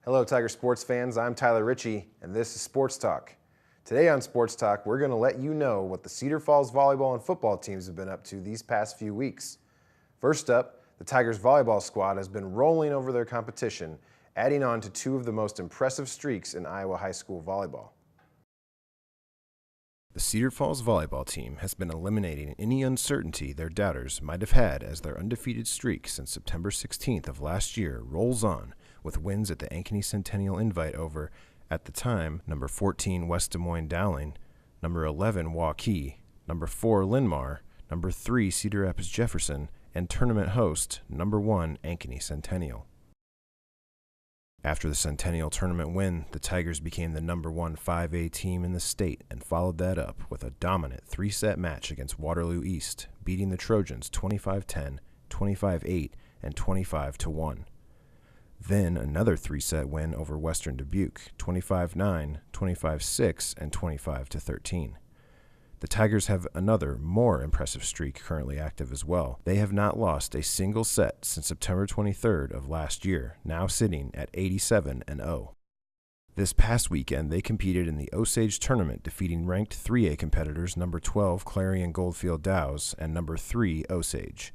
Hello Tiger sports fans, I'm Tyler Ritchie and this is Sports Talk. Today on Sports Talk, we're going to let you know what the Cedar Falls volleyball and football teams have been up to these past few weeks. First up, the Tigers volleyball squad has been rolling over their competition, adding on to two of the most impressive streaks in Iowa high school volleyball. The Cedar Falls volleyball team has been eliminating any uncertainty their doubters might have had as their undefeated streak since September 16th of last year rolls on, with wins at the Ankeny Centennial Invite over, at the time, number 14 West Des Moines Dowling, number 11 Waukee, number 4 Linn-Mar, number 3 Cedar Rapids Jefferson, and tournament host number 1 Ankeny Centennial. After the Centennial tournament win, the Tigers became the number 1 5A team in the state and followed that up with a dominant three-set match against Waterloo East, beating the Trojans 25-10, 25-8, and 25-1. Then another three-set win over Western Dubuque, 25-9, 25-6, and 25-13. The Tigers have another, more impressive streak currently active as well. They have not lost a single set since September 23rd of last year, now sitting at 87-0. This past weekend, they competed in the Osage tournament, defeating ranked 3A competitors number 12 Clarion Goldfield Dows and number 3 Osage.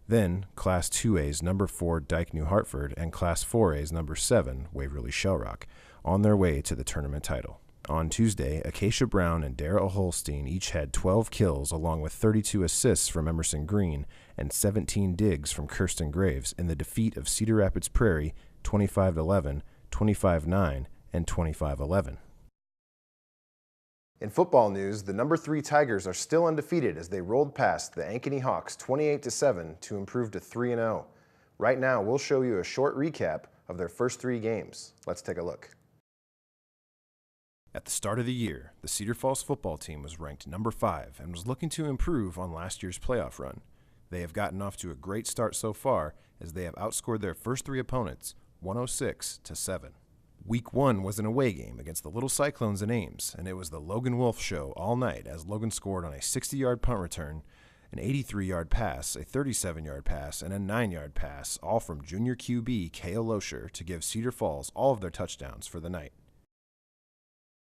Then, Class 2A's number 4 Dike New Hartford and Class 4A's number 7 Waverly Shellrock, on their way to the tournament title. On Tuesday, Acacia Brown and Dara Holstein each had 12 kills along with 32 assists from Emerson Green and 17 digs from Kirsten Graves in the defeat of Cedar Rapids Prairie 25-11, 25-9, and 25-11. In football news, the number 3 Tigers are still undefeated as they rolled past the Ankeny Hawks 28-7 to improve to 3-0. Right now, we'll show you a short recap of their first 3 games. Let's take a look. At the start of the year, the Cedar Falls football team was ranked number 5 and was looking to improve on last year's playoff run. They have gotten off to a great start so far as they have outscored their first 3 opponents 106-7. Week 1 was an away game against the Little Cyclones in Ames, and it was the Logan Wolf show all night as Logan scored on a 60-yard punt return, an 83-yard pass, a 37-yard pass, and a 9-yard pass, all from junior QB K.O. Losher to give Cedar Falls all of their touchdowns for the night.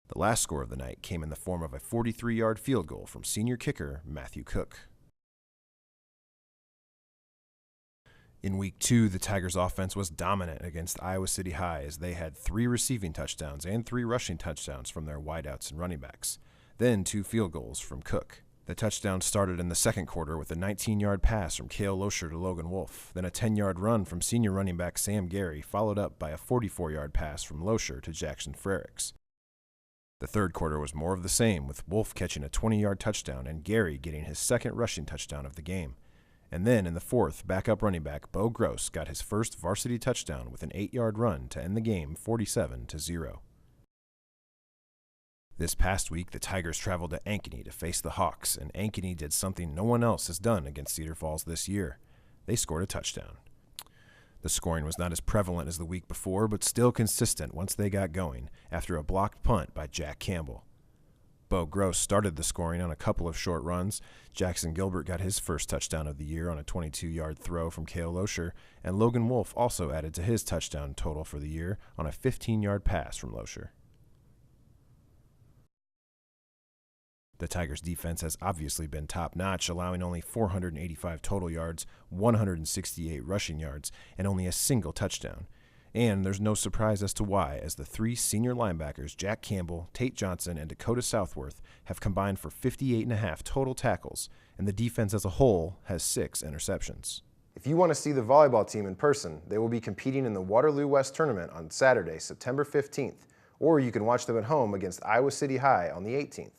The last score of the night came in the form of a 43-yard field goal from senior kicker Matthew Cook. In Week 2, the Tigers' offense was dominant against Iowa City High as they had 3 receiving touchdowns and 3 rushing touchdowns from their wideouts and running backs, then 2 field goals from Cook. The touchdown started in the second quarter with a 19-yard pass from K.O. Losher to Logan Wolf, then a 10-yard run from senior running back Sam Gary, followed up by a 44-yard pass from Losher to Jackson Frericks. The third quarter was more of the same, with Wolf catching a 20-yard touchdown and Gary getting his second rushing touchdown of the game. And then in the fourth, backup running back Bo Gross got his first varsity touchdown with an 8-yard run to end the game 47-0. This past week, the Tigers traveled to Ankeny to face the Hawks, and Ankeny did something no one else has done against Cedar Falls this year. They scored a touchdown. The scoring was not as prevalent as the week before, but still consistent once they got going, after a blocked punt by Jack Campbell. Bo Gross started the scoring on a couple of short runs. Jackson Gilbert got his first touchdown of the year on a 22-yard throw from K.O. Losher, and Logan Wolf also added to his touchdown total for the year on a 15-yard pass from Losher. The Tigers' defense has obviously been top-notch, allowing only 485 total yards, 168 rushing yards, and only a single touchdown. And there's no surprise as to why, as the 3 senior linebackers, Jack Campbell, Tate Johnson, and Dakota Southworth, have combined for 58.5 total tackles, and the defense as a whole has 6 interceptions. If you want to see the volleyball team in person, they will be competing in the Waterloo West tournament on Saturday, September 15th, or you can watch them at home against Iowa City High on the 18th.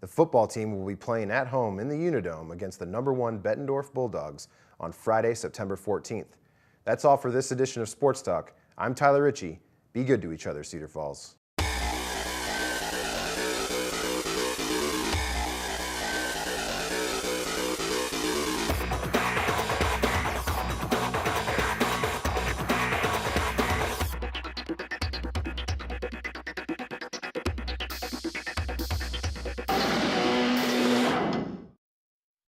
The football team will be playing at home in the Unidome against the number 1 Bettendorf Bulldogs on Friday, September 14th. That's all for this edition of Sports Talk. I'm Tyler Ritchie. Be good to each other, Cedar Falls.